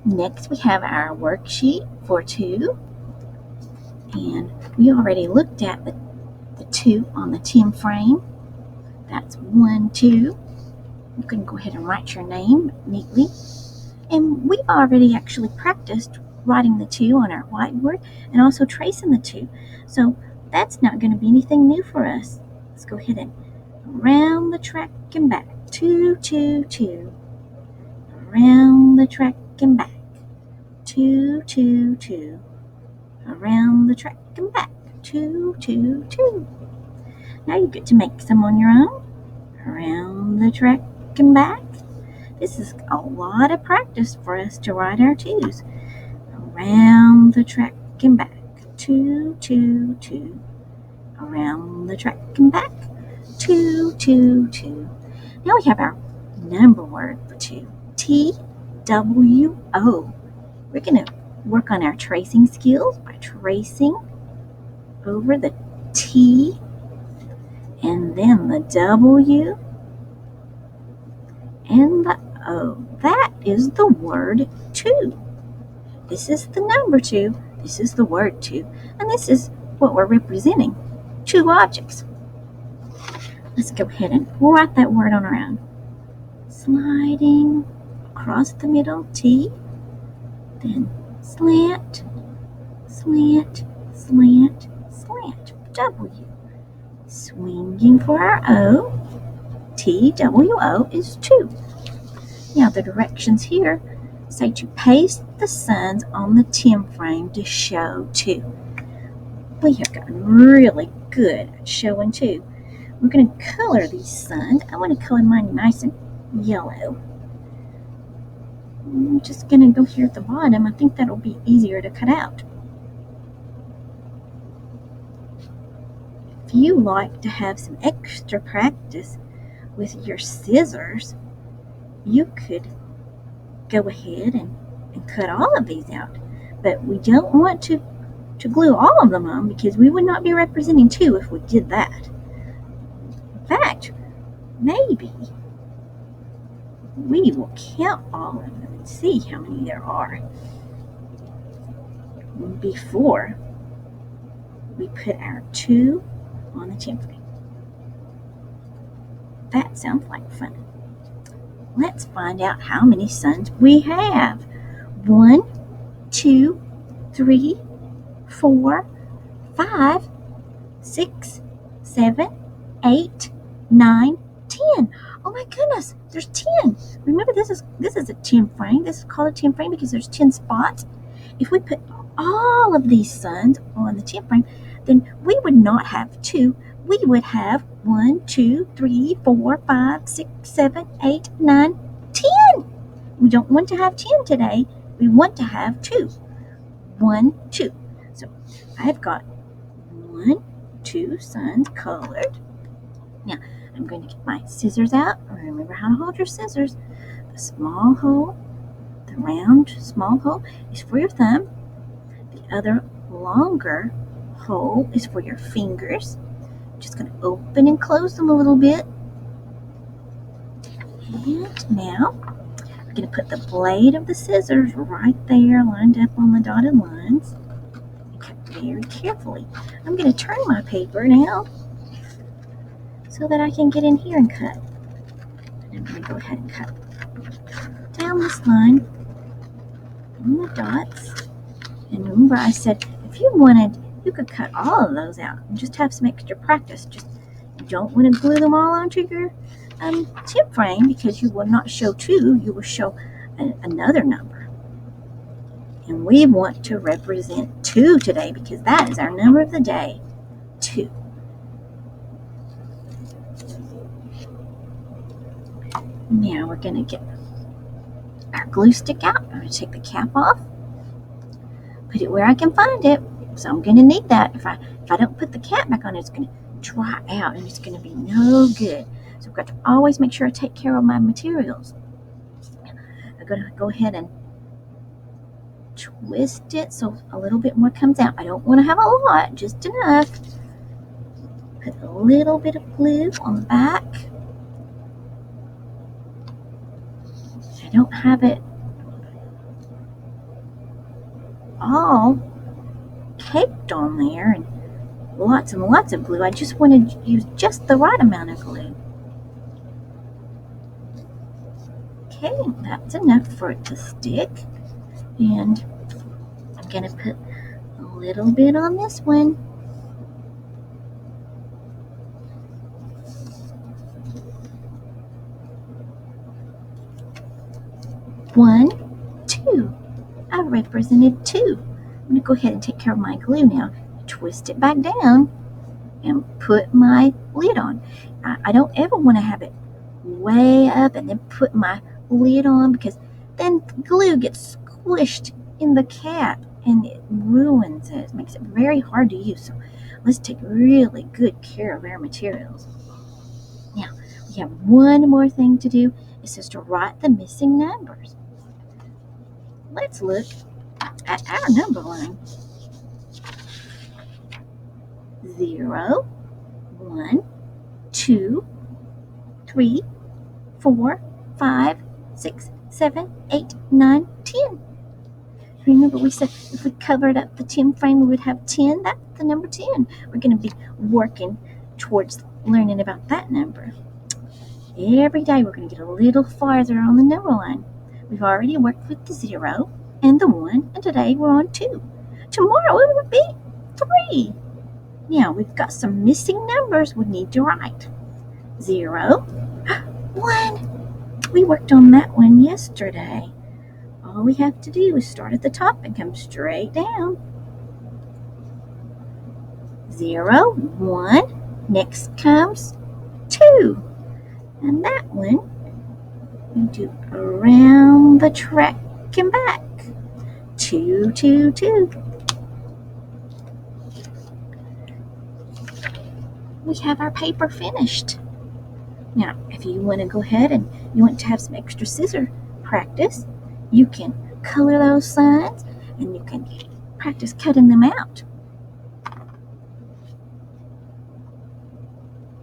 Next, we have our worksheet for 2. And we already looked at the 2 on the 10 frame. That's 1, 2. You can go ahead and write your name neatly. And we've already actually practiced writing the 2 on our whiteboard and also tracing the 2. So that's not going to be anything new for us. Let's go ahead and around the track and back. 2, 2, 2. Around the track and back. 2, 2, 2. Around the track and back. 2, 2, 2. Now you get to make some on your own. Around the track and back. This is a lot of practice for us to write our 2s. Around the track and back. 2, 2, 2. Around the track and back. 2, 2, 2. Now we have our number word for 2. T-W-O. We're going to work on our tracing skills by tracing over the T and then the W and the O. That is the word 2. This is the number 2. This is the word 2. And this is what we're representing. 2 objects. Let's go ahead and write that word on our own. Sliding across the middle, T. Then slant, slant, slant, slant, W. Swinging for our O. T-W-O is 2. Now the directions here say to paste the suns on the 10 frame to show 2. We have gotten really good at showing 2. We're going to color these suns. I want to color mine nice and yellow. I'm just going to go here at the bottom. I think that'll be easier to cut out. If you like to have some extra practice with your scissors, you could go ahead and cut all of these out. But we don't want to glue all of them on because we would not be representing 2 if we did that. In fact, maybe we will count all of them and see how many there are before we put our 2 on the 10 frame. That sounds like fun. Let's find out how many suns we have. 1, 2, 3, 4, 5, 6, 7, 8, 9, 10. Oh my goodness, there's 10. Remember, this is a 10 frame. This is called a 10 frame because there's 10 spots. If we put all of these suns on the 10 frame, then we would not have 2. We would have 1, 2, 3, 4, 5, 6, 7, 8, 9, 10. We don't want to have 10 today. We want to have 2. 1, 2. So I've got 1, 2 suns colored. Now I'm going to get my scissors out. Remember how to hold your scissors. The small hole, the round small hole is for your thumb. The other longer hole is for your fingers. Just going to open and close them a little bit. And now we're going to put the blade of the scissors right there lined up on the dotted lines. And cut very carefully. I'm going to turn my paper now so that I can get in here and cut. And I'm going to go ahead and cut down this line on the dots. And remember I said if you wanted, you could cut all of those out and just have some extra practice. Just you don't want to glue them all onto your 10 frame because you will not show 2. You will show another number. And we want to represent 2 today because that is our number of the day, 2. Now we're going to get our glue stick out. I'm going to take the cap off, put it where I can find it. So I'm going to need that. If I don't put the cap back on, it's going to dry out and it's going to be no good. So I've got to always make sure I take care of my materials. I'm going to go ahead and twist it so a little bit more comes out. I don't want to have a lot, just enough. Put a little bit of glue on the back. I don't have it all caked on there and lots and lots of glue. I just wanted to use just the right amount of glue. Okay, that's enough for it to stick. And I'm going to put a little bit on this one. One, two. I represented two. I'm going to go ahead and take care of my glue now. Twist it back down and put my lid on. I don't ever want to have it way up and then put my lid on, because then glue gets squished in the cap and it ruins it. It makes it very hard to use. So let's take really good care of our materials. Now, we have one more thing to do. It's just to write the missing numbers. Let's look at our number line. 0, 1, 2, 3, 4, 5, 6, 7, 8, 9, 10. Remember, we said if we covered up the 10 frame, we would have 10. That's the number 10. We're going to be working towards learning about that number. Every day, we're going to get a little farther on the number line. We've already worked with the 0 and the 1, and today we're on 2. Tomorrow, it would be 3. Now, we've got some missing numbers we need to write. 0, 1. We worked on that one yesterday. All we have to do is start at the top and come straight down. 0, 1. Next comes 2. And that one, we do around the track and back. 2, 2, 2. We have our paper finished. Now, if you want to go ahead and you want to have some extra scissor practice, you can color those signs and you can practice cutting them out.